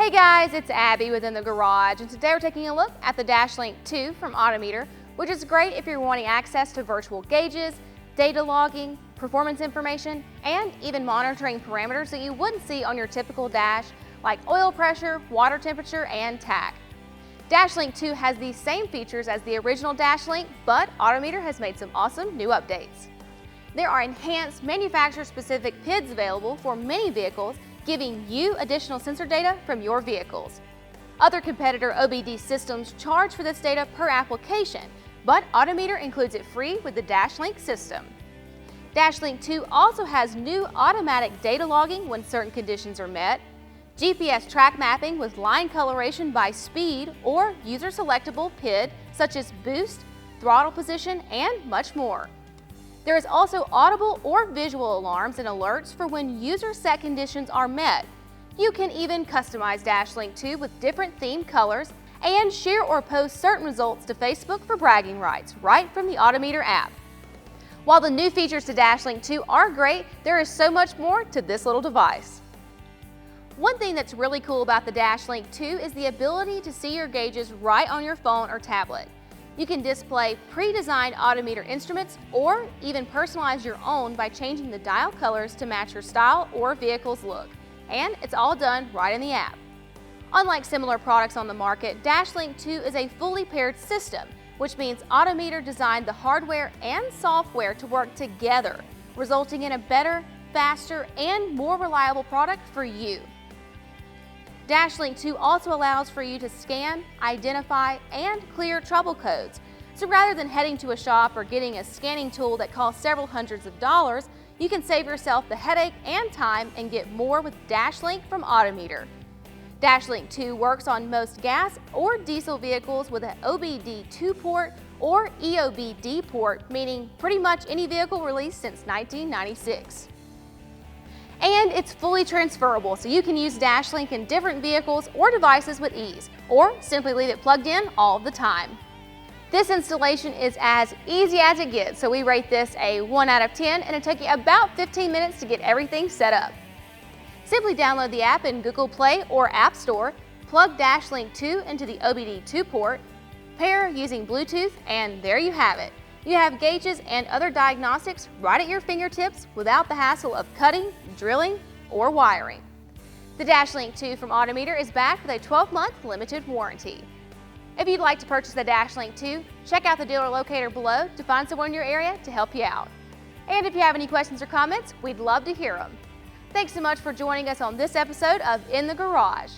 Hey guys, it's Abby within the garage, and today we're taking a look at the Dashlink 2 from Autometer, which is great if you're wanting access to virtual gauges, data logging, performance information, and even monitoring parameters that you wouldn't see on your typical dash, like oil pressure, water temperature, and tach. Dashlink 2 has the same features as the original Dashlink, but Autometer has made some awesome new updates. There are enhanced manufacturer-specific PIDs available for many vehicles, giving you additional sensor data from your vehicles. Other competitor OBD systems charge for this data per application, but Autometer includes it free with the Dashlink system. Dashlink 2 also has new automatic data logging when certain conditions are met, GPS track mapping with line coloration by speed or user-selectable PID such as boost, throttle position, and much more. There is also audible or visual alarms and alerts for when user set conditions are met. You can even customize Dashlink 2 with different themed colors and share or post certain results to Facebook for bragging rights right from the Autometer app. While the new features to Dashlink 2 are great, there is so much more to this little device. One thing that's really cool about the Dashlink 2 is the ability to see your gauges right on your phone or tablet. You can display pre-designed Autometer instruments or even personalize your own by changing the dial colors to match your style or vehicle's look. And it's all done right in the app. Unlike similar products on the market, Dashlink 2 is a fully paired system, which means Autometer designed the hardware and software to work together, resulting in a better, faster, and more reliable product for you. Dashlink 2 also allows for you to scan, identify, and clear trouble codes. So rather than heading to a shop or getting a scanning tool that costs several hundreds of dollars, you can save yourself the headache and time and get more with Dashlink from Autometer. Dashlink 2 works on most gas or diesel vehicles with an OBD2 port or EOBD port, meaning pretty much any vehicle released since 1996. And it's fully transferable, so you can use Dashlink in different vehicles or devices with ease, or simply leave it plugged in all the time. This installation is as easy as it gets, so we rate this a 1 out of 10, and it took you about 15 minutes to get everything set up. Simply download the app in Google Play or App Store, plug Dashlink 2 into the OBD2 port, pair using Bluetooth, and there you have it. You have gauges and other diagnostics right at your fingertips without the hassle of cutting, drilling, or wiring. The Dashlink 2 from Autometer is backed with a 12-month limited warranty. If you'd like to purchase the Dashlink 2, check out the dealer locator below to find someone in your area to help you out. And if you have any questions or comments, we'd love to hear them. Thanks so much for joining us on this episode of In the Garage.